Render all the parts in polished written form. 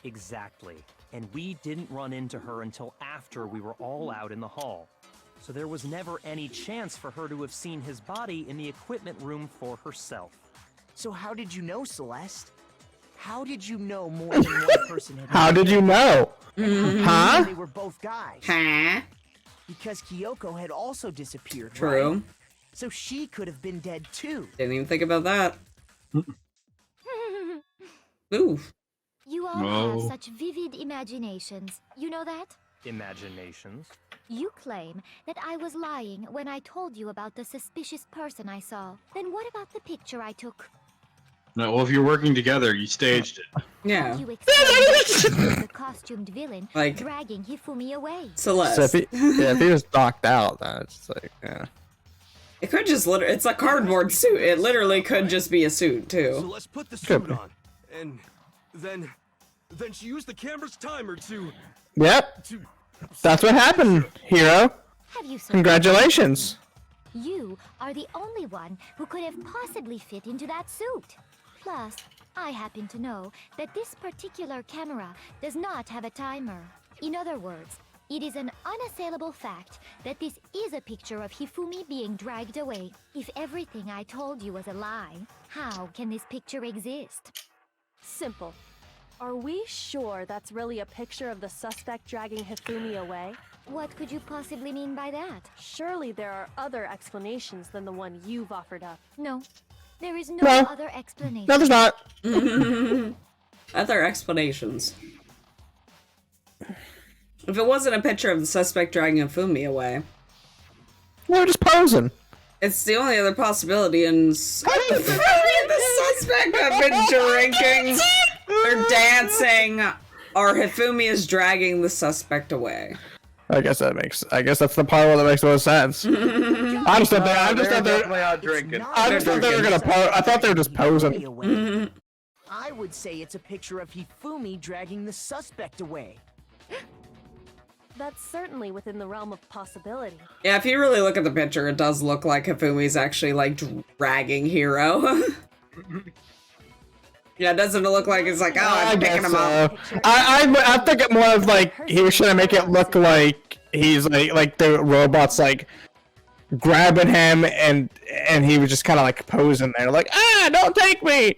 Exactly. And we didn't run into her until after we were all out in the hall. So there was never any chance for her to have seen his body in the equipment room for herself. So how did you know, Celeste? How did you know more than one person had How did you know? Huh? They were both guys. Huh? Because Kyoko had also disappeared, True. right? So she could have been dead too. Didn't even think about that. Ooh. You all have such vivid imaginations. You know that? Imaginations? You claim that I was lying when I told you about the suspicious person I saw. Then what about the picture I took? No, well, if you're working together, you staged it. Yeah. You explained the costumed villain Like- dragging Hifumi away. Celeste. So if he was knocked out, then it's like, yeah. It could just literally, it's a cardboard suit. It literally could just be a suit, So too. let's put the Could suit be. on. And then she used the camera's timer to... Yep, that's what happened, hero. Have you so Congratulations. You are the only one who could have possibly fit into that suit. Plus, I happen to know that this particular camera does not have a timer. In other words, it is an unassailable fact that this is a picture of Hifumi being dragged away. If everything I told you was a lie, how can this picture exist? Simple. Are we sure that's really a picture of the suspect dragging Hifumi away? What could you possibly mean by that? Surely there are other explanations than the one you've offered up. No, there is no No. other explanation. No, there's not. Other explanations. If it wasn't a picture of the suspect dragging Fumi away, They were just posing. it's the only other possibility, and the suspect have been drinking or dancing, or Hifumi is dragging the suspect away. I guess that's the part that makes the most sense. I just thought Definitely out drinking. I thought they were gonna I thought they were just posing. Away. I would say it's a picture of Hifumi dragging the suspect away. That's certainly within the realm of possibility. Yeah, if you really look at the picture, it does look like Hifumi's actually, like, dragging Hiro. Yeah, doesn't it look like it's like, oh, I'm picking him up? I think it more of like he was trying to make it look like he's like the robot's like grabbing him and he was just kind of like posing there like, ah, don't take me.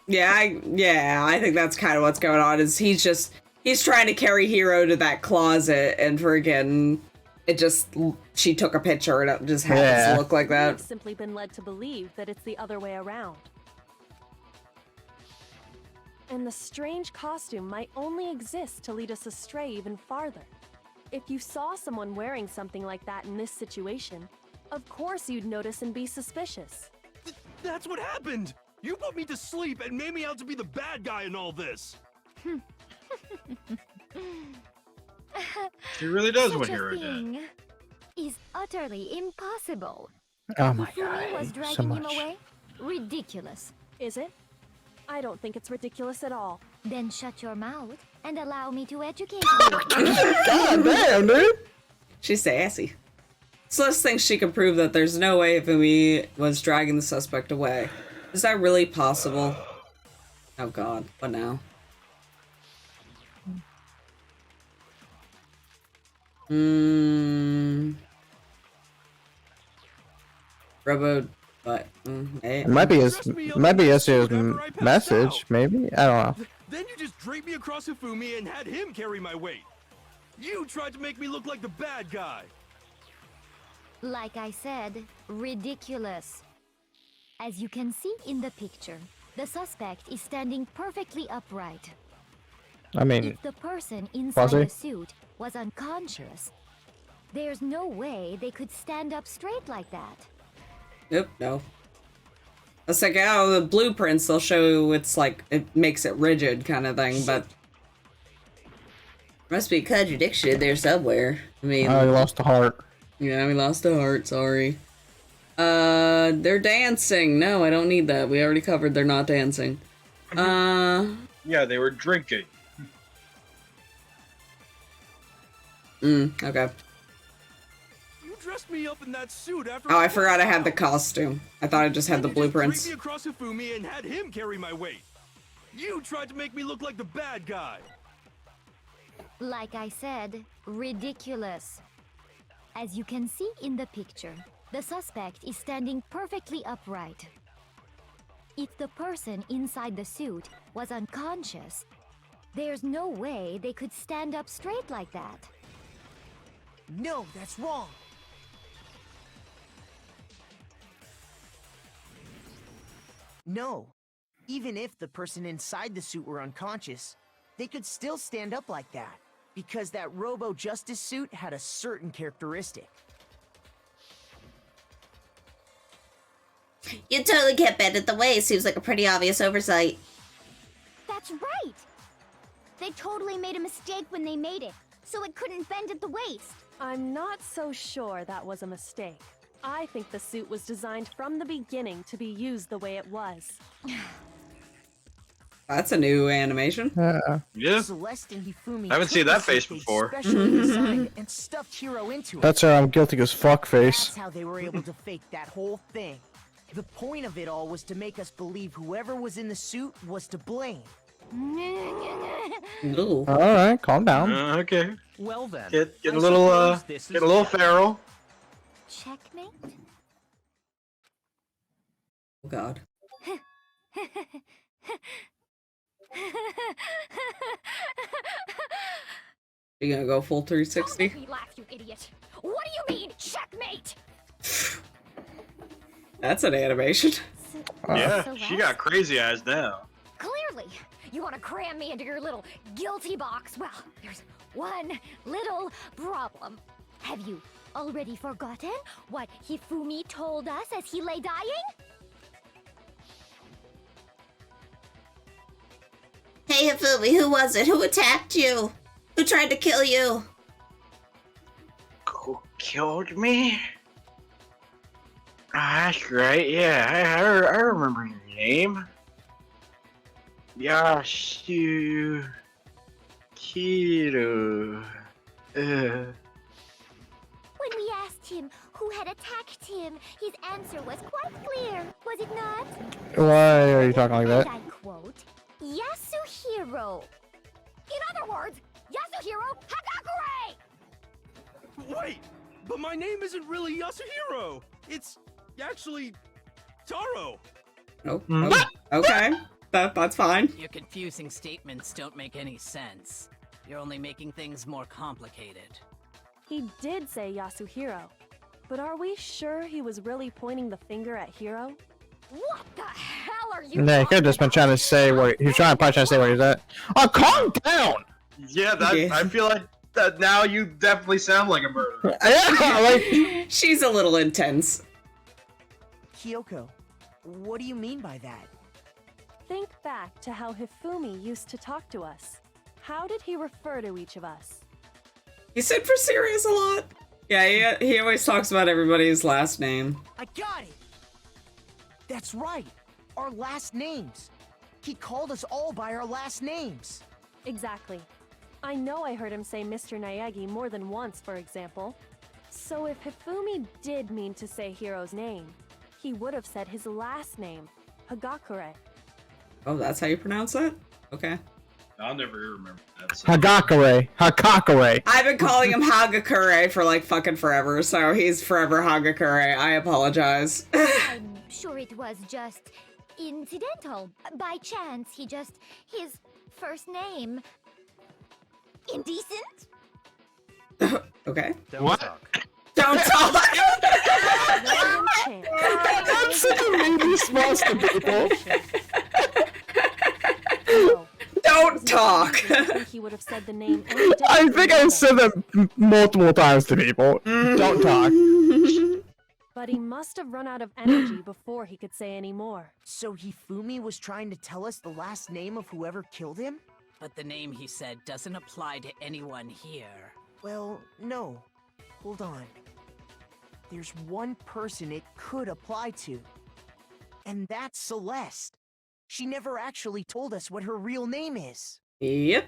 Yeah, I think that's kind of what's going on. Is he's trying to carry Hiro to that closet, and friggin' she took a picture and it just happens to look like I've that. simply been led to believe that it's the other way around. And the strange costume might only exist to lead us astray even farther. If you saw someone wearing something like that in this situation, of course you'd notice and be suspicious. That's what happened! You put me to sleep and made me out to be the bad guy in all this! She really does Such what a Hero did. thing is utterly impossible. Oh my Hifumi god, was so dragging him much. away? Ridiculous. Is it? I don't think it's ridiculous at all. Then shut your mouth and allow me to educate you. God damn, dude. She's sassy. Celeste thinks she can prove that there's no way Hifumi was dragging the suspect away. Is that really possible? Oh god, what now? Robo, but It might be his message, maybe? I don't know. Then you just draped me across Hifumi and had him carry my weight. You tried to make me look like the bad guy. Like I said, ridiculous. As you can see in the picture, the suspect is standing perfectly upright. I mean, If the person inside was he? the suit was unconscious, there's no way they could stand up straight like that. nope, no. It's like, oh, the blueprints, they'll show it's like, it makes it rigid kind of thing, but... Must be a contradiction there somewhere. I mean... I lost a heart. Yeah, we lost a heart, sorry. They're dancing. No, I don't need that. We already covered they're not dancing. Yeah, they were drinking. Okay. You dressed me up in that suit after. Oh, I forgot I had the costume. I thought I just had the Then you just blueprints. draped me across Hifumi and had him carry my weight. You tried to make me look like the bad guy. Like I said, ridiculous. As you can see in the picture, the suspect is standing perfectly upright. If the person inside the suit was unconscious, there's no way they could stand up straight like that. No, that's wrong. No. Even if the person inside the suit were unconscious, they could still stand up like that. Because that Robo-Justice suit had a certain characteristic. You totally can't bend at the waist. Seems like a pretty obvious oversight. That's right! They totally made a mistake when they made it, so it couldn't bend at the waist. I'm not so sure that was a mistake. I think the suit was designed from the beginning to be used the way it was. That's a new animation. Yeah. Celeste and Hifumi I haven't seen took that the face suit they before. specially designed and stuffed Hiro into it. That's her I'm guilty as fuck face. That's how they were able to fake that whole thing. The point of it all was to make us believe whoever was in the suit was to blame. Ooh. Alright, calm down. Okay. Well then, Get I a little suppose this get is a little that. feral. Checkmate? Oh god. You gonna go full 360? Don't make me laugh, you idiot! What do you mean, checkmate? That's an animation. Yeah, So she what? got crazy eyes now. Clearly, you want to cram me into your little guilty box. Well, there's one little problem. Have you already forgotten what Hifumi told us as he lay dying? Hey, Hifumi, who was it? Who attacked you? Who tried to kill you? Who killed me? Ah, that's right. Yeah, I remember your name. Yasu Kiro. When we asked him who had attacked him, his answer was quite clear, was it not? Why are you talking like that? And I quote, Yasuhiro. In other words, Yasuhiro Hagakure! Wait, but my name isn't really Yasuhiro. It's actually Taro. Oh, okay. That's fine. Your confusing statements don't make any sense. You're only making things more complicated. He did say Yasuhiro, but are we sure he was really pointing the finger at Hiro? What the hell are you Yeah, he could have just been trying to say where he was probably trying to say where he's at. Oh, calm down! Yeah, I feel like that now you definitely sound like a murderer. Yeah, like She's a little intense. Kyoko, what do you mean by that? Think back to how Hifumi used to talk to us. How did he refer to each of us? He said for serious a lot. Yeah, he always talks about everybody's last name. I got it! That's right! Our last names! He called us all by our last names! Exactly. I know I heard him say Mr. Naegi more than once, for example. So if Hifumi did mean to say Hiro's name, he would have said his last name, Hagakure. Oh, that's how you pronounce that? Okay. I'll never remember that. So. Hagakure. I've been calling him Hagakure for like fucking forever, so he's forever Hagakure. I apologize. I'm sure it was just incidental. By chance, his first name. Indecent? Okay. Don't talk. Don't talk! One chance. That's such a mean response to people. Oh, Don't talk! I think he would have said the name any I think I differently. said that multiple times to people. Don't talk. But he must have run out of energy before he could say any more. So Hifumi was trying to tell us the last name of whoever killed him? But the name he said doesn't apply to anyone here. Well, no. Hold on. There's one person it could apply to. And that's Celeste. She never actually told us what her real name is. Yep.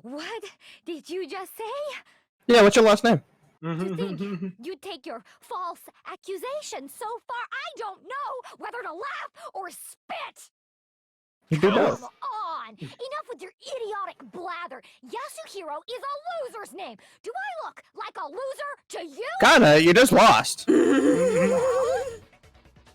What did you just say? Yeah, what's your last name? To think you'd take your false accusation so far, I don't know whether to laugh or spit! You do both. Come on! Enough with your idiotic blather! Yasuhiro is a loser's name! Do I look like a loser to you? Kinda, you just lost. Do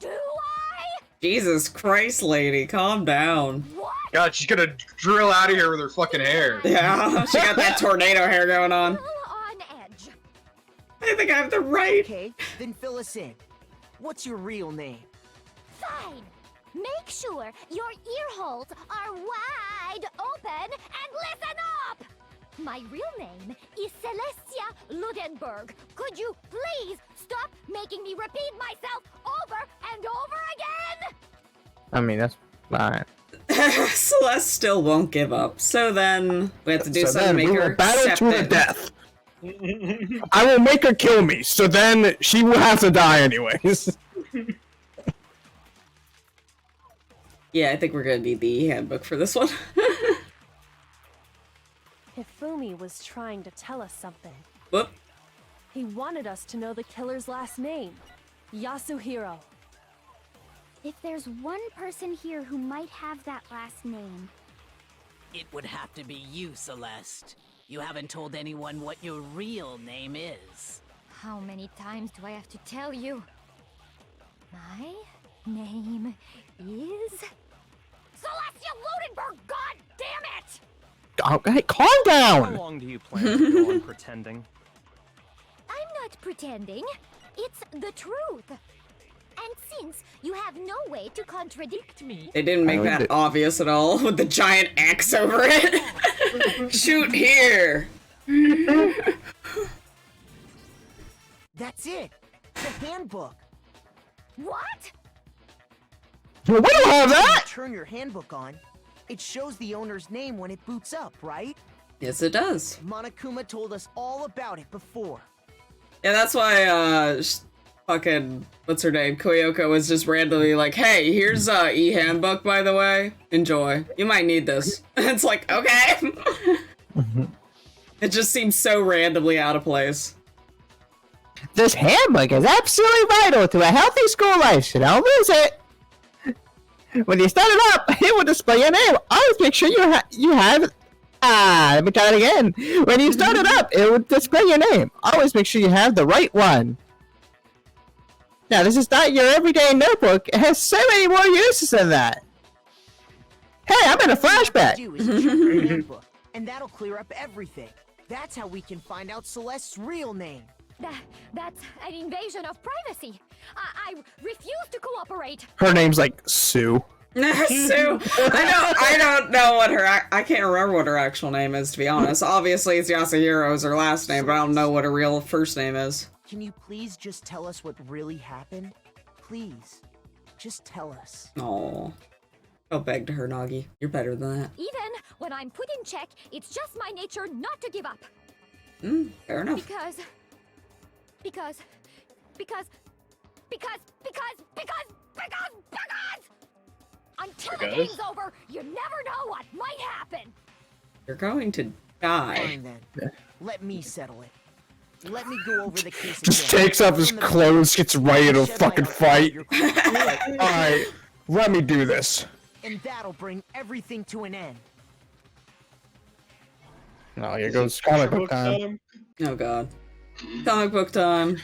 I? Jesus Christ, lady, calm down. What? God, she's gonna drill out of here with her fucking hair. Yeah, she got that tornado hair going on. On edge. I think I have the right. Okay, then fill us in. What's your real name? Fine! Make sure your ear holes are wide open and listen up! My real name is Celestia Ludenberg. Could you please stop making me repeat myself over and over again? I mean, that's fine. Celeste still won't give up. So then we have to do something to make we her will battle accept to the it. death. I will make her kill me, so then she will have to die anyways. Yeah, I think we're gonna need the handbook for this one. Hifumi was trying to tell us something. Whoop. He wanted us to know the killer's last name. Yasuhiro. If there's one person here who might have that last name. It would have to be you, Celeste. You haven't told anyone what your real name is. How many times do I have to tell you? My name is... Celestia Ludenberg, god damn it! Oh, hey, calm How down! long do you plan to go on pretending? I'm not pretending. It's the truth. And since you have no way to contradict me... They didn't make that obvious at all with the giant X over it. Shoot here! That's it! The handbook! What? Well, we don't have When you that! turn your handbook on, it shows the owner's name when it boots up, right? Yes, it does. Monokuma told us all about it before. Yeah, that's why, fucking, what's her name? Koyoko was just randomly like, hey, here's e-handbook, by the way. Enjoy. You might need this. It's like, okay. It just seems so randomly out of place. This handbook is absolutely vital to a healthy school life, so don't lose it. When you start it up, it will display your name. Always make sure you have... let me try it again. When you start it up, it will display your name. Always make sure you have the right one. Now, this is not your everyday notebook. It has so many more uses than that. Hey, I'm in a flashback. Do is check your handbook, and that'll clear up everything. That's how we can find out Celeste's real name. That's an invasion of privacy. I refuse to cooperate. Her name's like Sue. Sue. I don't know what I can't remember what her actual name is, to be honest. Obviously, it's Yasuhiro's her last name, but I don't know what her real first name is. Can you please just tell us what really happened? Please. Just tell us. Oh. I'll beg to her, Nagi. You're better than that. Even when I'm put in check, it's just my nature not to give up. Fair enough. Because until the game's over, you never know what might happen. You're going to die. Fine then. Let me settle it. Let me go over the case Just again. takes off his clothes, gets ready to fucking fight. Alright, let me do this. And that'll bring everything to an end. Oh, here goes comic book time. Oh god. Comic book time.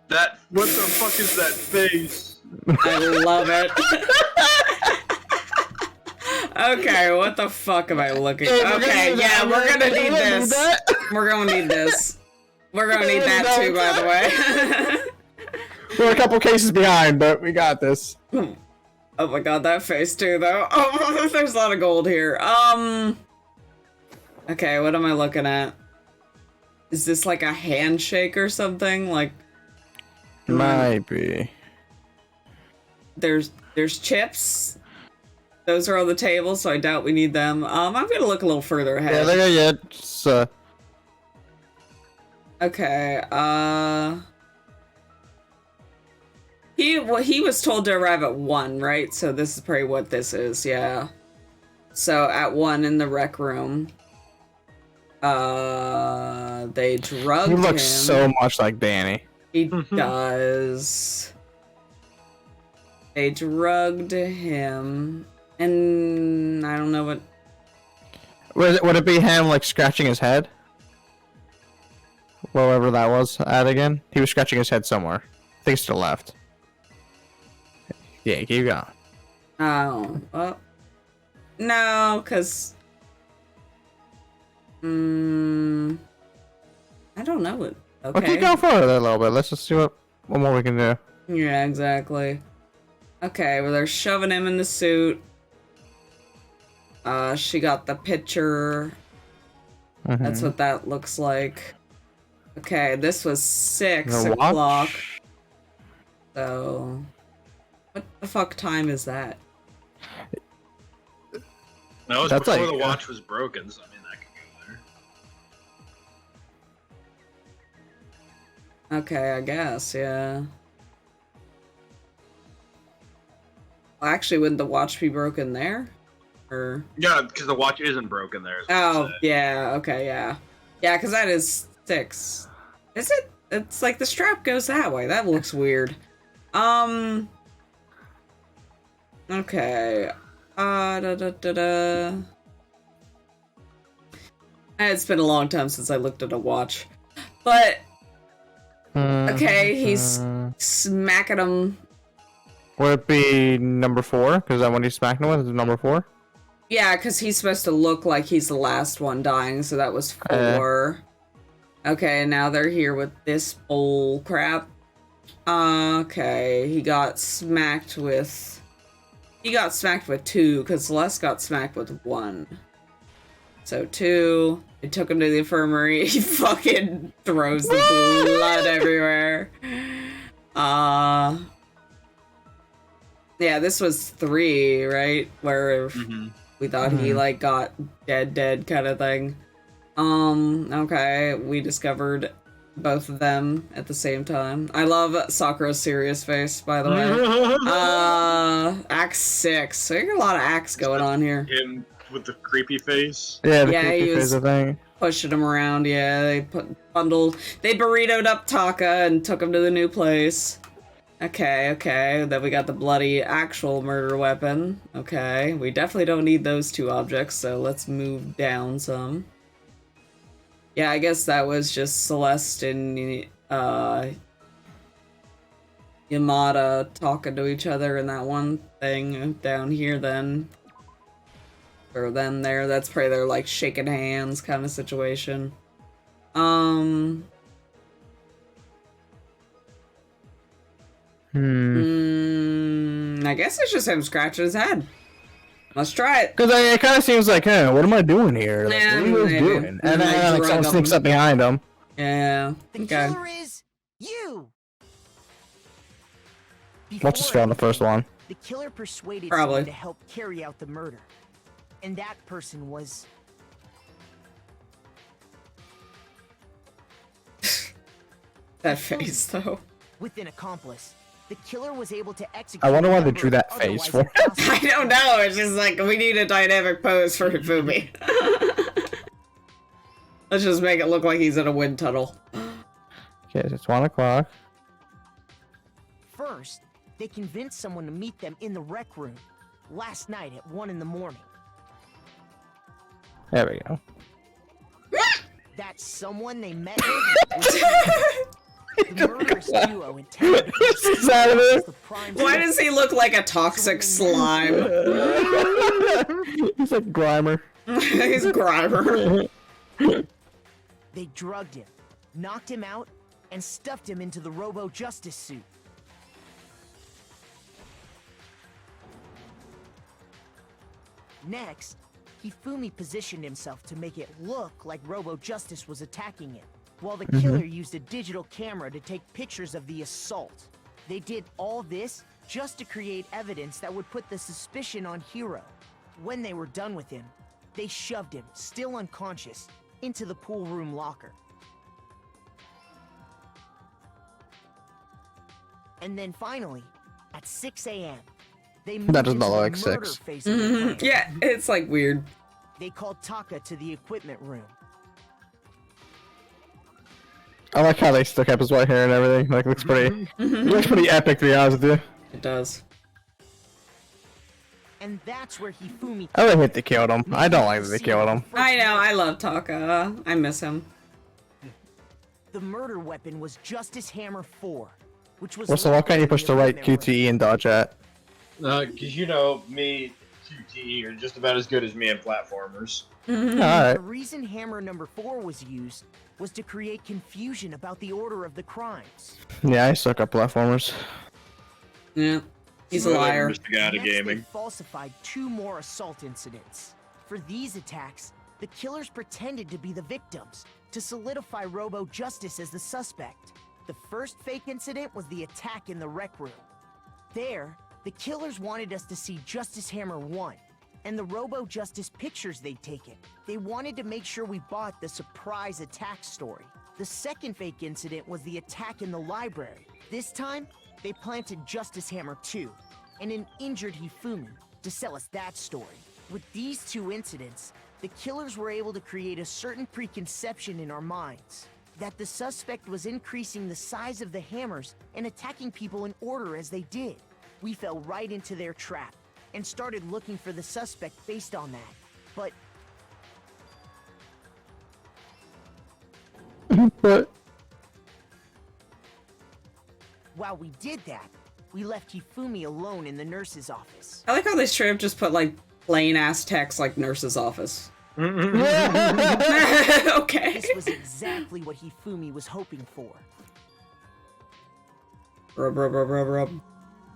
What the fuck is that face? I love it. Okay, what the fuck am I looking at? Okay, yeah, we're gonna need this. We're gonna need this. We're gonna need that too, by the way. We're a couple cases behind, but we got this. Oh my god, that face too, though. Oh, there's a lot of gold here. Okay, what am I looking at? Is this like a handshake or something? Like... Might be. There's chips. Those are on the table, so I doubt we need them. I'm gonna look a little further ahead. Yeah, there you go. Okay, he was told to arrive at 1, right? So this is probably what this is, yeah. So at 1 in the rec room. They drugged He him. looks so much like Danny. He does. They drugged him, and I don't know what. Would it be him like scratching his head? Wherever that was at again? He was scratching his head somewhere. I think it's to the left. Yeah, keep going. Oh, well, no, cause I don't know it. Okay. Well, keep going forward a little bit. Let's just see what more we can do. Yeah, exactly. Okay, well, they're shoving him in the suit. She got the picture. That's what that looks like. Okay, this was 6 The o'clock. watch? So, what the fuck time is that? No, it was That's before like, the watch was broken, so I mean that could go there. Okay, I guess, yeah. Well, actually, wouldn't the watch be broken there? Or... Yeah, because the watch isn't broken there. Oh, yeah, okay, yeah. Yeah, because that is 6. Is it? It's like the strap goes that way. That looks weird. Okay. It's been a long time since I looked at a watch. But, okay, he's smacking him. Would it be number 4? Because that one he's smacking him with is number 4? Yeah, because he's supposed to look like he's the last one dying, so that was 4. Okay, now they're here with this bull crap. Okay, he got smacked with 2, because Celeste got smacked with 1. So 2, they took him to the infirmary, he fucking throws the blood everywhere. Yeah, this was 3, right? Where we thought he, like, got dead kind of thing. Okay, we discovered both of them at the same time. I love Sakura's serious face, by the way. Act 6. There's a lot of acts going on here. Him with the creepy face. Yeah, the Yeah, creepy he face was of thing. pushing him around, yeah. They burritoed up Taka and took him to the new place. Okay. Then we got the bloody actual murder weapon. Okay, we definitely don't need those 2 objects, so let's move down some. Yeah, I guess that was just Celeste and Yamada talking to each other in that one thing down here then. Or then there, that's probably their like shaking hands kind of situation. I guess it's just him scratching his head. Let's try it. Because it kind of seems like, hey, what am I doing here? Like, Yeah, what are you guys maybe. doing? And then like, someone drug sneaks him. up behind him. Yeah. The Okay. killer is you. Let's just go on the first one. The killer persuaded Probably. someone to help carry out the murder. And that person was... That face, though. With an accomplice. The killer was able to execute... I wonder why a they number drew of that face otherwise for. impossible I don't know. It's just like, we need a dynamic pose for Hifumi. Let's just make it look like he's in a wind tunnel. Okay, it's 1 o'clock. First, they convinced someone to meet them in the rec room last night at 1 in the morning. There we go. That someone they met with the murderous duo intended He's out of it. the prime Why does he look like a toxic slime? He's like Grimer. He's Grimer. They drugged him, knocked him out, and stuffed him into the Robo-Justice suit. Next, Hifumi positioned himself to make it look like Robo-Justice was attacking him, while the killer used a digital camera to take pictures of the assault. They did all this just to create evidence that would put the suspicion on Hiro. When they were done with him, they shoved him, still unconscious, into the pool room locker. And then finally, at 6 a.m., they moved That does into not the look like murder 6. phase of the plan. Yeah, it's like weird. They called Taka to the equipment room. I like how they still kept his white hair and everything. Like, looks pretty. Looks pretty epic, to be honest with you. It does. And that's where Hifumi. I really hate they killed him. I don't like that they killed him. I know, I love Taka. I miss him. The murder weapon was Justice Hammer 4, which was. Well, so why can't you push the right QTE and dodge at? Because you know, me, QTE are just about as good as me in platformers. Alright. The reason Hammer number 4 was used was to create confusion about the order of the crimes. Yeah, I suck at platformers. Yeah. He's a liar. Mr. Guy to gaming. They falsified 2 more assault incidents. For these attacks, the killers pretended to be the victims to solidify Robo Justice as the suspect. The first fake incident was the attack in the rec room. There, the killers wanted us to see Justice Hammer 1 and the Robo Justice pictures they'd taken. They wanted to make sure we bought the surprise attack story. The second fake incident was the attack in the library. This time, they planted Justice Hammer 2 and an injured Hifumi to sell us that story. With these 2 incidents, the killers were able to create a certain preconception in our minds that the suspect was increasing the size of the hammers and attacking people in order as they did. We fell right into their trap and started looking for the suspect based on that. But while we did that, we left Hifumi alone in the nurse's office. I like how they straight up just put like plain ass text like nurse's office. Okay. This was exactly what Hifumi was hoping for. Rub.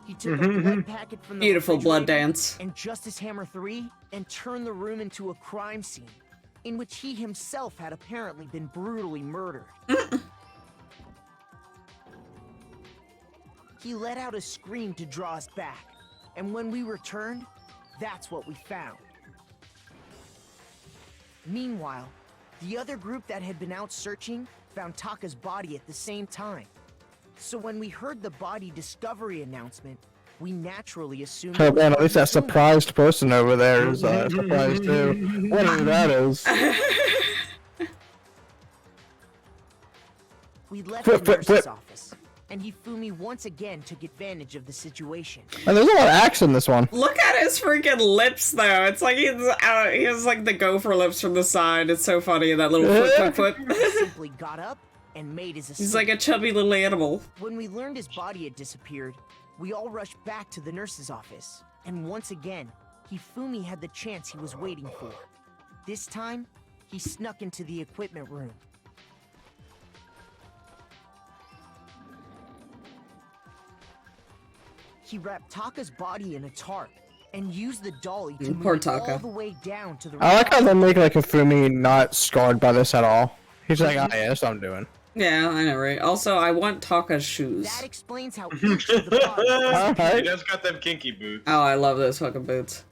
He took a blood packet from the Beautiful blood refrigerator dance. and Justice Hammer 3 and turned the room into a crime scene in which he himself had apparently been brutally murdered. He let out a scream to draw us back, and when we returned, that's what we found. Meanwhile, the other group that had been out searching found Taka's body at the same time. So when we heard the body discovery announcement, we naturally assumed... oh man, at least that surprised person over there is surprised too. Whatever that is. We left the nurse's office, and Hifumi once again took advantage of the situation. And there's a lot of action in this one. Look at his freaking lips, though. It's like he has like the gopher lips from the side. It's so funny, that little foot. He simply got up and made his escape. He's like a chubby little animal. When we learned his body had disappeared, we all rushed back to the nurse's office. And once again, Hifumi had the chance he was waiting for. This time, he snuck into the equipment room. He wrapped Taka's body in a tarp and used the dolly to move it all the way down to the... I like how they make like Hifumi not scarred by this at all. He's like, oh yeah, that's what I'm doing. Yeah, I know, right? Also, I want Taka's shoes. That explains how each of the bodies... He just got them kinky boots. Oh, I love those fucking boots.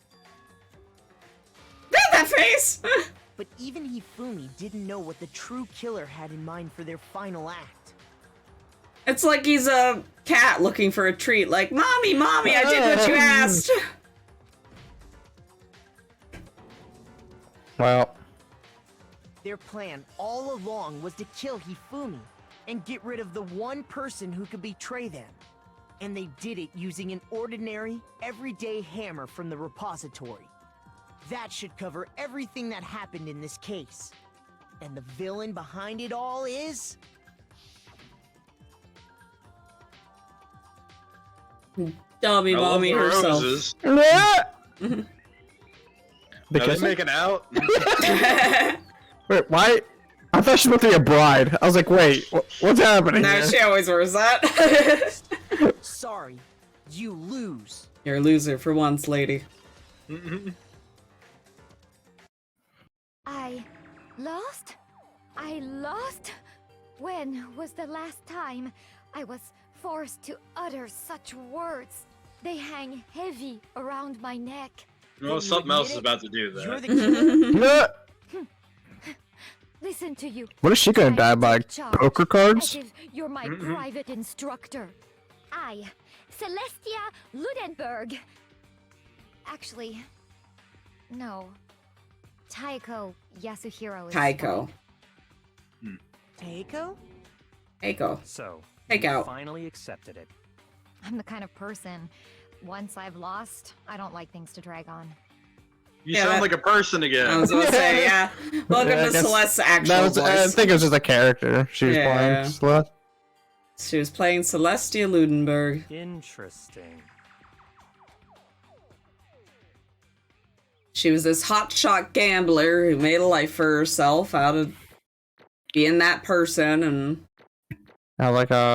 That face! But even Hifumi didn't know what the true killer had in mind for their final act. It's like he's a cat looking for a treat. Like, Mommy, I did what you asked! Well... Their plan all along was to kill Hifumi and get rid of the one person who could betray them. And they did it using an ordinary, everyday hammer from the repository. That should cover everything that happened in this case. And the villain behind it all is... Dummy Mommy herself. Because are they making out? Wait, why? I thought she was supposed to be a bride. I was like, wait, what's happening No, here? she always wears that. Sorry, you lose. You're a loser for once, lady. I lost? I lost? When was the last time I was forced to utter such words? They hang heavy around my neck. Well, something else is about to do that. You're the killer? Listen to you. What is she gonna die by? Poker cards? As if you're my private instructor. I, Celestia Ludenberg. Actually, no. Taiko Yasuhiro is... Taiko. Taiko? Eiko. So, Take we out. finally accepted it. I'm the kind of person, once I've lost, I don't like things to drag on. You Yeah, sound that- like a person again. I was gonna say, yeah. Welcome Yeah, I to guess Celeste's actual I voice. think it was just a character she was Yeah. playing. Celeste. She was playing Celestia Ludenberg. Interesting. She was this hotshot gambler who made a life for herself out of being that person, and I don't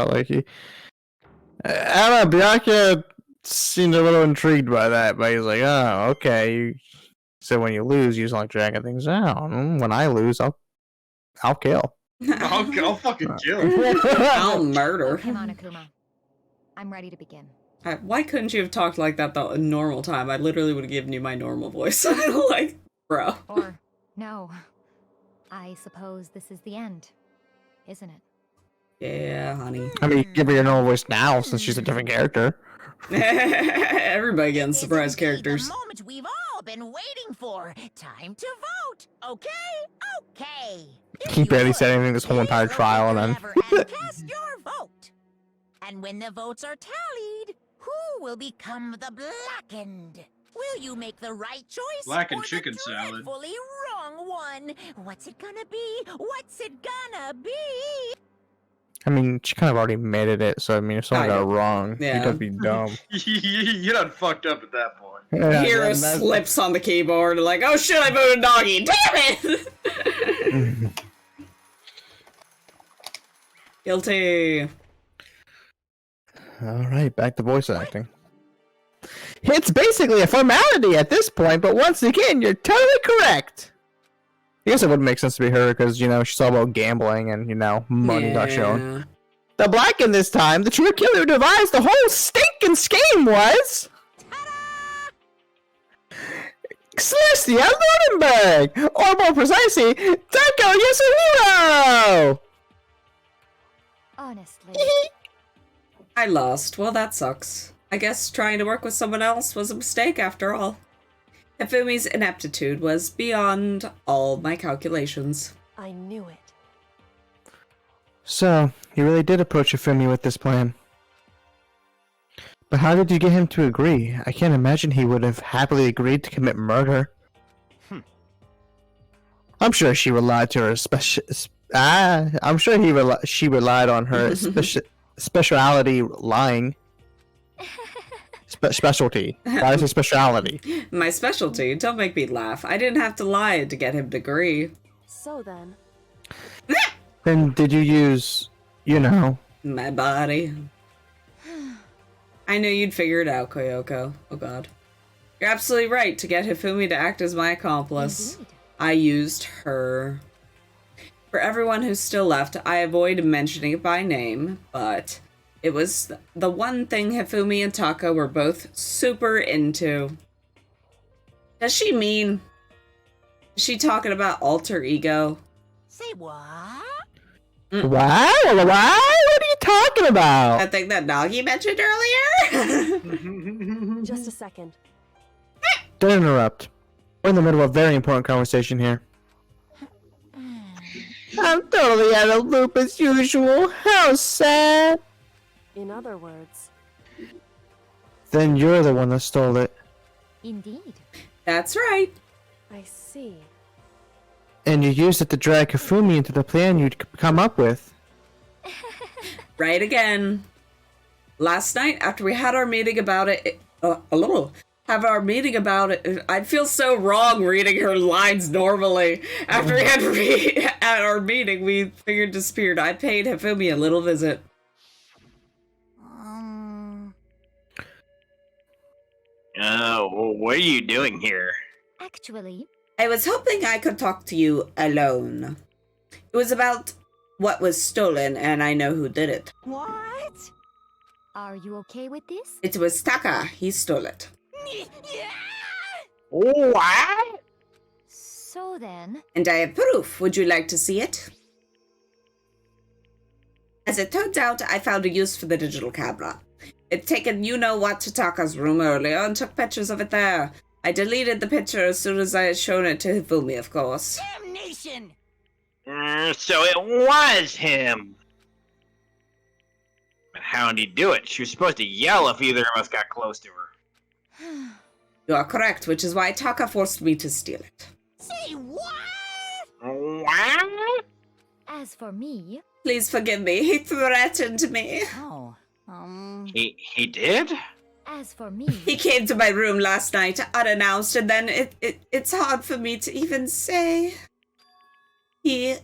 know, Bianca seemed a little intrigued by that, but he's like, oh, okay. So when you lose, you just like dragging things out. When I lose, I'll kill. I'll fucking kill. I'll murder. Come on, Akuma. I'm ready to begin. Why couldn't you have talked like that though in normal time? I literally would have given you my normal voice. Like, bro. Or, no. I suppose this is the end, isn't it? Yeah, honey. I mean, give her your normal voice now since she's a different character. Everybody getting surprise This is indeed characters. The moment we've all been waiting for. Time to vote. Okay? Okay. If He you barely would, said anything this whole entire please trial, and open then. your lever and cast your vote. And when the votes are tallied, who will become the blackened? Will you make the right choice Blackened or chicken the salad. dreadfully wrong one? What's it gonna be? What's it gonna be? I mean, she kind of already admitted it, so I mean, if someone got it wrong, Yeah. he'd just be dumb. You done fucked up at that point. Yeah, Hero and that's- slips on the keyboard, like, oh shit, I voted doggy. Damn it! Guilty. Alright, back to voice acting. It's basically a formality at this point, but once again, you're totally correct. I guess it wouldn't make sense to be her because, you know, she's all about gambling and, you know, money got shown. The Blacken this time, the true killer who devised the whole stinking scheme was... Celestia Ludenberg! Or more precisely, Taiko Yasuhiro! Honestly. I lost. Well, that sucks. I guess trying to work with someone else was a mistake after all. Hifumi's ineptitude was beyond all my calculations. I knew it. So, you really did approach Hifumi with this plan. But how did you get him to agree? I can't imagine he would have happily agreed to commit murder. I'm sure she relied to her I'm sure she relied on her speciality lying. Specialty. Why is it speciality? My specialty. Don't make me laugh. I didn't have to lie to get him to agree. So then, Then did you use, you know... My body. I knew you'd figure it out, Koyoko. Oh god. You're absolutely right to get Hifumi to act as my accomplice. Indeed. I used her. For everyone who's still left, I avoid mentioning it by name, but it was the one thing Hifumi and Taka were both super into. Does she mean? Is she talking about alter ego? Say what? What? What are you talking about? That thing that Nagi mentioned earlier? just a second. Don't interrupt. We're in the middle of a very important conversation here. I'm totally out of loop as usual. How sad. In other words, Then you're the one that stole it. Indeed. That's right. I see. And you used it to drag Hifumi into the plan you'd come up with. Right again. Last night, after we had our meeting about it, I'd feel so wrong reading her lines normally. After we had at our meeting, we figured disappeared. I paid Hifumi a little visit. What are you doing here? Actually, I was hoping I could talk to you alone. It was about what was stolen, and I know who did it. what? Are you okay with this? It was Taka. He stole it. What? So then, And I have proof. Would you like to see it? As it turned out, I found a use for the digital camera. I'd taken you-know-what to Taka's room earlier and took pictures of it there. I deleted the picture as soon as I had shown it to Hifumi, of course. Damnation! So it was him. How'd he do it? She was supposed to yell if either of us got close to her. You are correct, which is why Taka forced me to steal it. Say what? What? As for me, Please forgive me. He threatened me. Oh, He did? as for me, He came to my room last night unannounced, and then it's hard for me to even say. He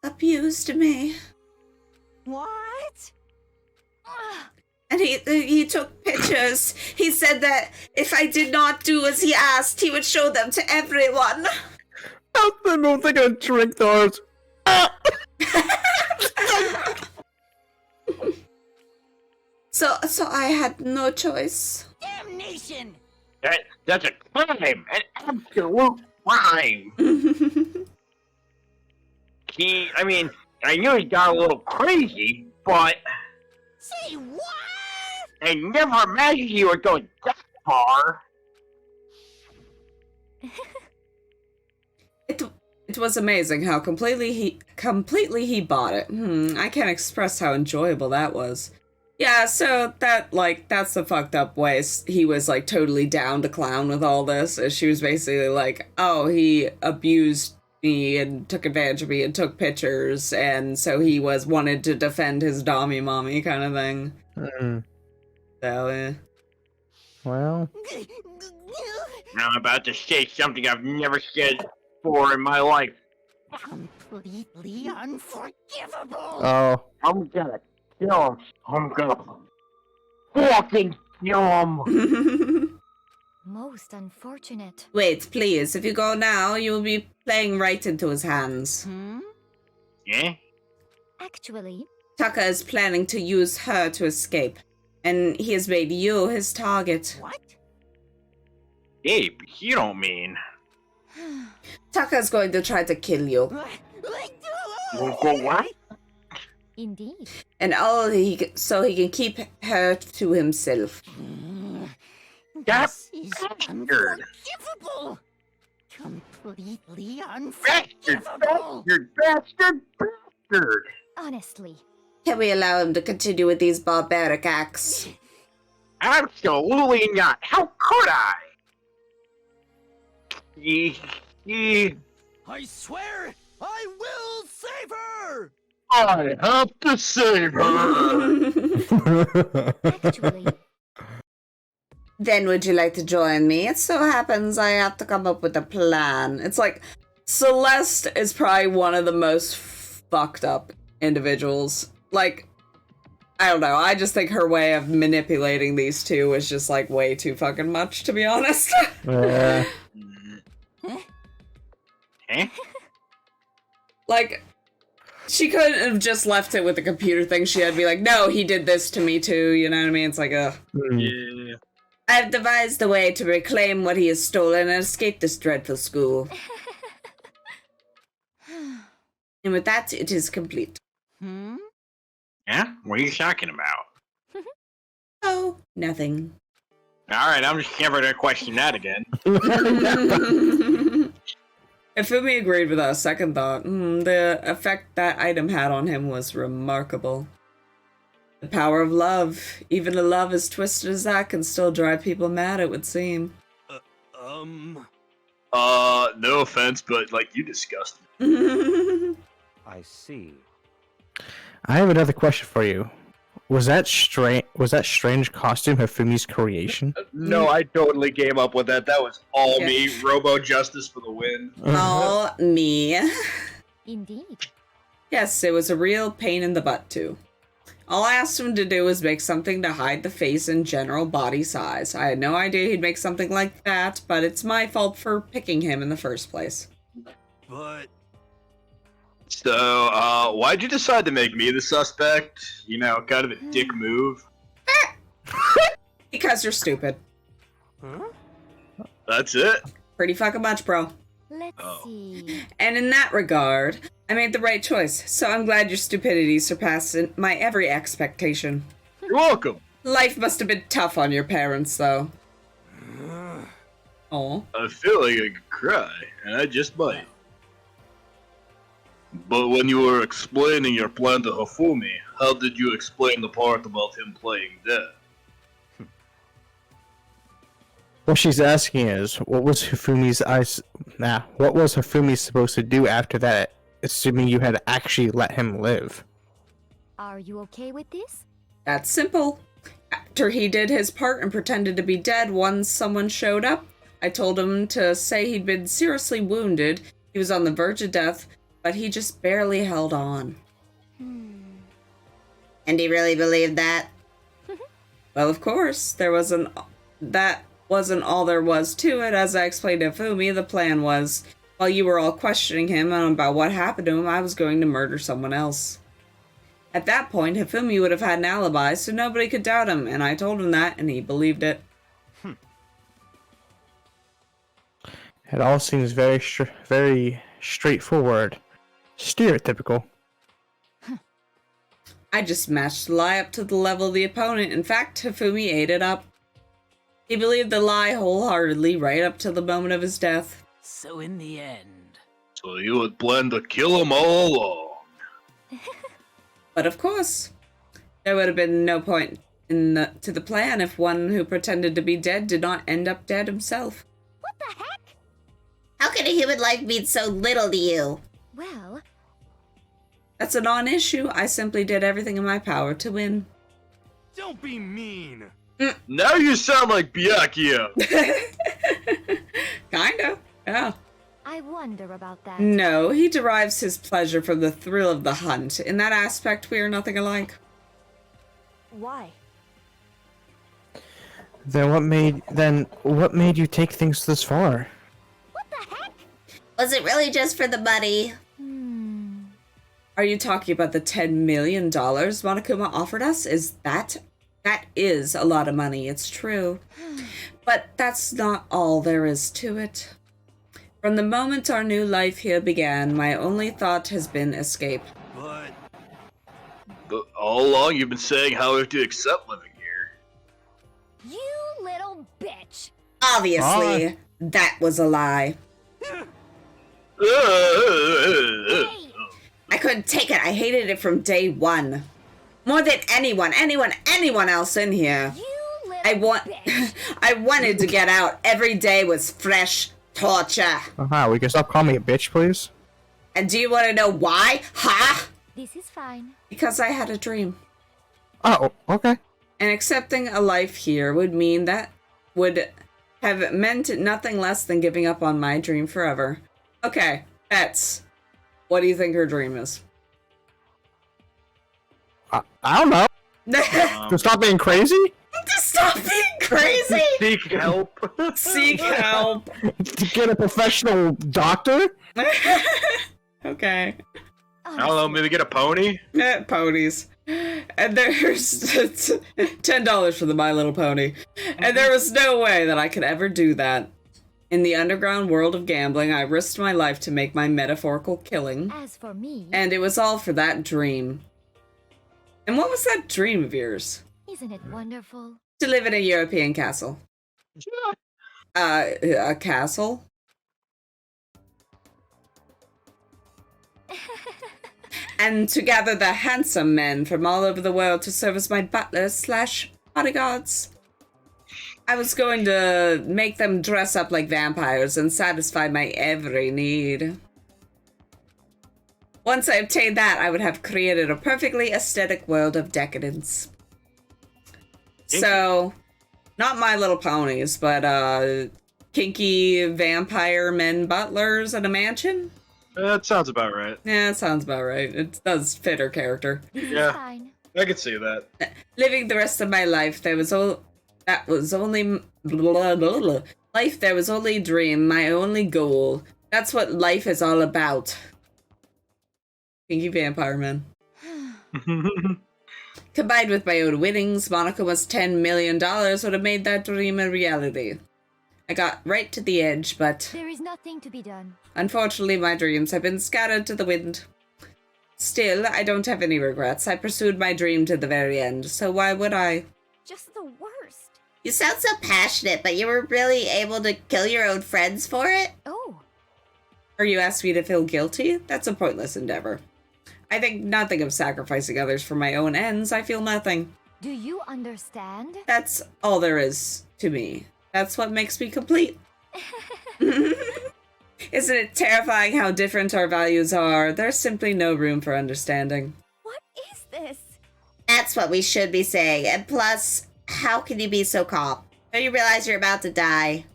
abused me. what? And he took pictures. He said that if I did not do as he asked, he would show them to everyone. How them both are gonna drink those? So I had no choice. Damnation! That's a crime! An absolute crime! I knew he got a little crazy, but Say what? I never imagined he would go that far. It was amazing how completely he bought it. I can't express how enjoyable that was. Yeah, so that's the fucked up way he was like totally down to clown with all this. She was basically like, oh, he abused me and took advantage of me and took pictures, and so he wanted to defend his dommy mommy kind of thing. So Well, I'm about to say something I've never said before in my life. Completely unforgivable! oh, I'm gonna kill him. I'm gonna fucking kill him. most unfortunate. wait, please, if you go now, you will be playing right into his hands. Yeah? Actually, Taka is planning to use her to escape, and he has made you his target. What? Abe, you don't mean. Taka is going to try to kill you, What? indeed. and so he can keep her to himself. That's This is bastard! unforgivable! Completely Bastard! unforgivable! Bastard! Honestly, Can we allow him to continue with these barbaric acts? Absolutely not! How could I? I swear, I will save her! I have to save her! actually, Then would you like to join me? It so happens I have to come up with a plan. It's like, Celeste is probably one of the most fucked up individuals. Like, I don't know, I just think her way of manipulating these two is just like way too fucking much, to be honest. Eh? Like, she couldn't have just left it with the computer thing. She had to be like, no, he did this to me too, you know what I mean? It's like, Yeah. I have devised a way to reclaim what he has stolen and escape this dreadful school. And with that, it is complete. Yeah? What are you talking about? Oh, nothing. Alright, I'm just never gonna question that again. Ifumi agreed with us. Second thought. The effect that item had on him was remarkable. The power of love. Even a love as twisted as that can still drive people mad, it would seem. No offense, but, like, you disgust me. I see. I have another question for you. Was that strange costume Hifumi's creation? No, I totally came up with that. That was all me. Robo Justice for the win. All me. indeed. Yes, it was a real pain in the butt, too. All I asked him to do was make something to hide the face and general body size. I had no idea he'd make something like that, but it's my fault for picking him in the first place. But So, why'd you decide to make me the suspect? You know, kind of a dick move. Because you're stupid. That's it? Pretty fucking much, bro. Let's see. And in that regard, I made the right choice, so I'm glad your stupidity surpassed my every expectation. You're welcome. Life must have been tough on your parents, though. Oh. I feel like I could cry, and I just might. But when you were explaining your plan to Hifumi, how did you explain the part about him playing dead? What she's asking is, what was Hifumi supposed to do after that, assuming you had actually let him live? Are you okay with this? That's simple. After he did his part and pretended to be dead once someone showed up, I told him to say he'd been seriously wounded, he was on the verge of death, but he just barely held on. And he really believed that? Well, of course, that wasn't all there was to it. As I explained to Fumi, the plan was, while you were all questioning him about what happened to him, I was going to murder someone else. At that point, Hifumi would have had an alibi, so nobody could doubt him, and I told him that, and he believed it. It all seems very straightforward. Stereotypical. I just matched the lie up to the level of the opponent. In fact, Hifumi ate it up. He believed the lie wholeheartedly right up to the moment of his death. So in the end... So you had planned to kill him all along. But of course, there would have been no point to the plan if one who pretended to be dead did not end up dead himself. What the heck? How can a human life mean so little to you? Well... That's a non-issue. I simply did everything in my power to win. Don't be mean. Now you sound like Byakuya. Kinda, yeah. I wonder about that. No, he derives his pleasure from the thrill of the hunt. In that aspect, we are nothing alike. Why? Then what made you take things this far? What the heck? Was it really just for the money? Are you talking about the $10 million Monokuma offered us? That is a lot of money, it's true. But that's not all there is to it. From the moment our new life here began, my only thought has been escape. But all along you've been saying how we have to accept living here. You little bitch! Obviously, that was a lie. I couldn't take it. I hated it from day one. More than anyone else in here. I wanted to get out. Every day was fresh torture. We can stop calling me a bitch, please? And do you want to know why? Huh? This is fine. Because I had a dream. Oh, okay. And accepting a life here would have meant nothing less than giving up on my dream forever. Okay, Bets. What do you think her dream is? I don't know. To stop being crazy? To stop being crazy? Seek help. Seek help. To get a professional doctor? Okay. I don't know, maybe get a pony? Ponies. And there's $10 for the My Little Pony. And there was no way that I could ever do that. In the underground world of gambling, I risked my life to make my metaphorical killing. As for me... And it was all for that dream. And what was that dream of yours? Isn't it wonderful? To live in a European castle. A castle? And to gather the handsome men from all over the world to serve as my butlers/bodyguards. I was going to make them dress up like vampires and satisfy my every need. Once I obtained that, I would have created a perfectly aesthetic world of decadence. So, not My Little Ponies, but kinky vampire men butlers at a mansion? That sounds about right. Yeah, that sounds about right. It does fit her character. Yeah, I could see that. Living the rest of my life, there was only dream, my only goal. That's what life is all about. Kinky vampire men. Combined with my own winnings, Monokuma's $10 million would have made that dream a reality. I got right to the edge, but... There is nothing to be done. Unfortunately, my dreams have been scattered to the wind. Still, I don't have any regrets. I pursued my dream to the very end, so why would I? Just the worst. You sound so passionate, but you were really able to kill your own friends for it? Oh. Or you ask me to feel guilty? That's a pointless endeavor. I think nothing of sacrificing others for my own ends. I feel nothing. Do you understand? That's all there is to me. That's what makes me complete. Isn't it terrifying how different our values are? There's simply no room for understanding. What is this? That's what we should be saying. And plus, how can you be so calm? Don't you realize you're about to die?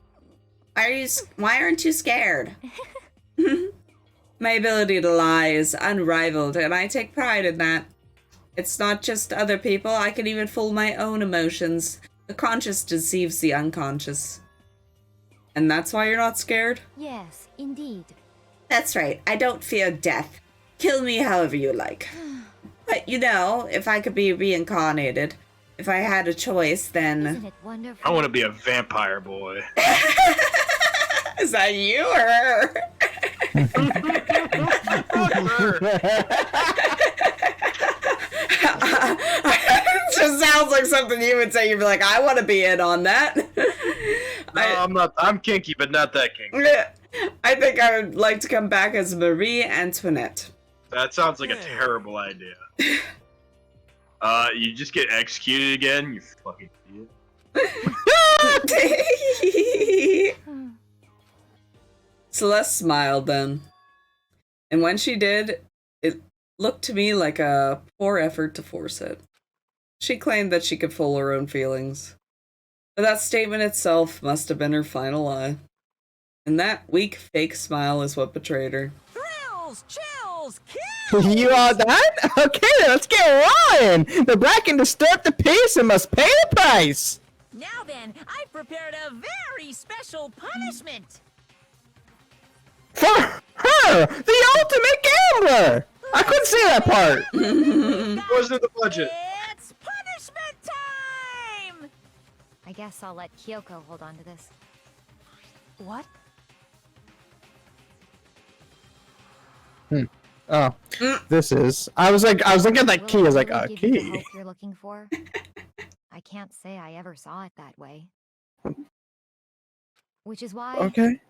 Why aren't you scared? My ability to lie is unrivaled, and I take pride in that. It's not just other people, I can even fool my own emotions. The conscious deceives the unconscious. And that's why you're not scared? Yes, indeed. That's right. I don't fear death. Kill me however you like. But you know, if I could be reincarnated, if I had a choice, then... Isn't it wonderful? I want to be a vampire boy. Is that you or her? It just sounds like something you would say. You'd be like, I want to be in on that. No, I'm not. I'm kinky, but not that kinky. I think I would like to come back as Marie Antoinette. That sounds like a terrible idea. You just get executed again, you fucking idiot. Celeste smiled then. And when she did, it looked to me like a poor effort to force it. She claimed that she could fool her own feelings. But that statement itself must have been her final lie. And that weak, fake smile is what betrayed her. Thrills, chills, kills! You all done? Okay, let's get rolling! The Bracken disturbed the peace and must pay the price! Now then, I've prepared a very special punishment. For her! The ultimate gambler! I couldn't say that part! Wasn't the budget. It's punishment time! I guess I'll let Kyoko hold on to this. What? Oh, this is. I was looking at that key. I was like, Will a it give you the key. hope you're looking for? I can't say I ever saw it that way. Which is why. Okay.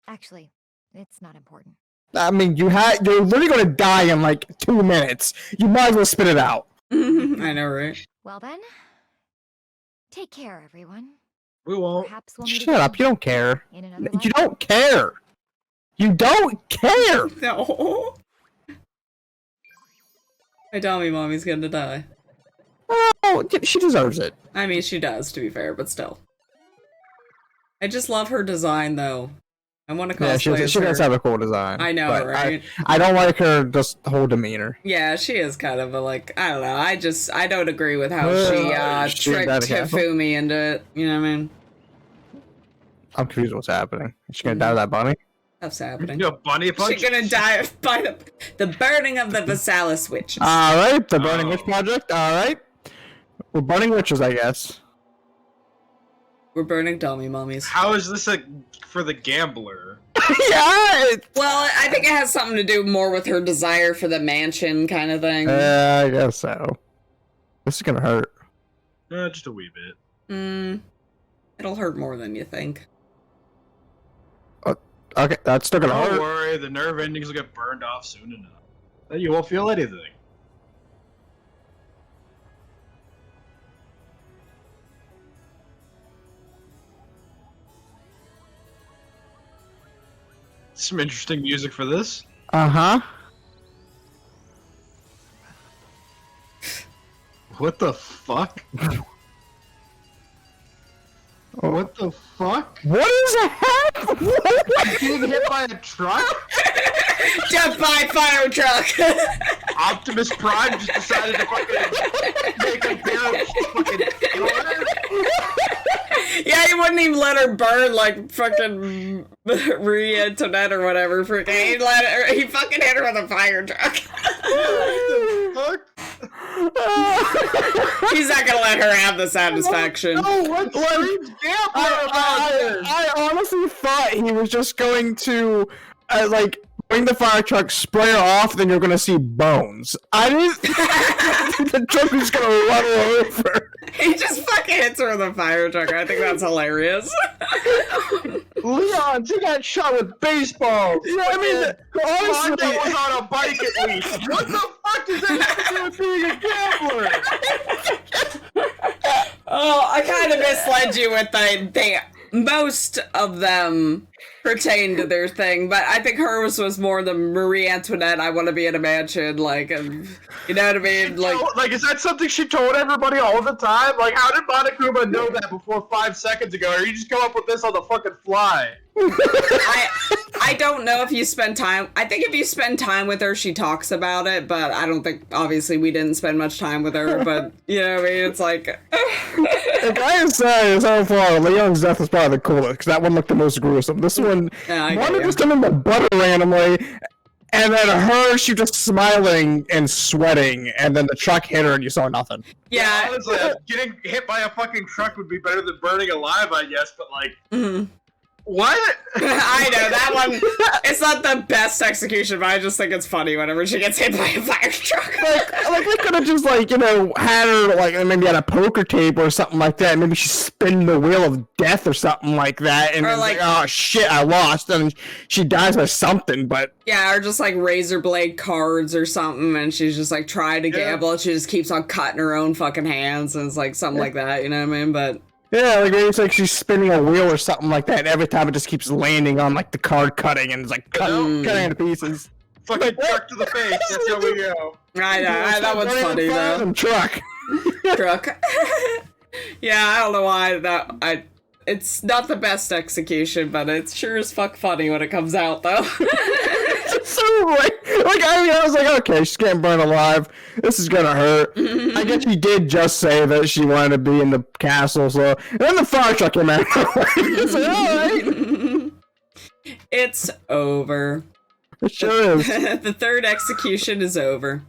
Actually, it's not important. I mean, you're literally gonna die in like 2 minutes. You might as well spit it out. I know, right? Well then, take care, everyone. We won't. Perhaps we'll meet Shut up! You don't care. in another You life. don't care. You don't care. No. My dummy mommy's gonna die. Oh, she deserves it. I mean, she does, to be fair, but still. I just love her design, though. I want to cosplay Yeah, as she her. does have a cool design. I know, but right? I don't like her just whole demeanor. Yeah, she is kind of a, like, I don't know. I don't agree with how she She tricked got a castle? Hifumi into it. You know what I mean? I'm confused what's happening. Is she gonna die with that bunny? Stuff's happening. You know, bunny punch. She's gonna die by the burning of the Vasalis witches. Alright, the Burning Witch Project, alright. We're burning witches, I guess. We're burning dummy mummies. How is this for the gambler? Yeah! Well, I think it has something to do more with her desire for the mansion kind of thing. I guess so. This is gonna hurt. Just a wee bit. It'll hurt more than you think. Okay, that's still gonna Don't hurt. worry, the nerve endings will get burned off soon enough. Then you won't feel anything. Some interesting music for this. Uh-huh. What the fuck? What the fuck? What is that? Getting hit by a truck? Death by fire truck! Optimus Prime just decided to fucking make a pair of fucking killer? Yeah, he wouldn't even let her burn like fucking Marie Antoinette or whatever. Freaking, he fucking hit her with a fire truck. He's not gonna let her have the satisfaction. No, what's Scream's gambler about this? I honestly thought he was just going to like bring the fire truck, spray her off, then you're gonna see bones. I didn't think the truck was gonna run her over. He just fucking hits her with a fire truck. I think that's hilarious. Leon, she got shot with baseball. Yeah, I mean, honestly, Honda was on a bike at least. What the fuck does that have to do with being a gambler? Oh, I kind of misled you with they most of them pertain to their thing, but I think hers was more the Marie Antoinette, I want to be in a mansion, like, you know what I mean? Like, is that something she told everybody all the time? Like, how did Monokuma know that before 5 seconds ago? Or you just come up with this on the fucking fly? I don't know if you spend time. I think if you spend time with her, she talks about it, but I don't think, obviously, we didn't spend much time with her, but, you know what I mean? It's like... Like I can say, so far, Leon's death was probably the coolest, because that one looked the most gruesome. This one, one just turned into butter randomly, and then her, she was just smiling and sweating, and then the truck hit her and you saw nothing. Yeah. Honestly, getting hit by a fucking truck would be better than burning alive, I guess, but like... What? I know, that one, it's not the best execution, but I just think it's funny whenever she gets hit by a fire truck. Like they could have just, like, you know, had her, like, maybe at a poker table or something like that. Maybe she's spinning the wheel of death or something like that. And or then, like, oh, shit, I lost. And she dies by something, but... Yeah, or just, like, razor blade cards or something, and she's just, like, trying to gamble, and she just keeps on cutting her own fucking hands, and it's, like, something like that, you know what I mean? But... Yeah, like maybe it's like she's spinning a wheel or something like that, and every time it just keeps landing on, like, the card cutting, and it's like cutting into pieces. Fucking truck to the face, that's how we go. I know, that one's funny, though. Truck. Truck. Yeah, I don't know why it's not the best execution, but it's sure as fuck funny when it comes out, though. So, like I was like, okay, she's getting burned alive. This is gonna hurt. I guess she did just say that she wanted to be in the castle, so... And then the fire truck came out. It's like, alright. It's over. It sure is. The third execution is over.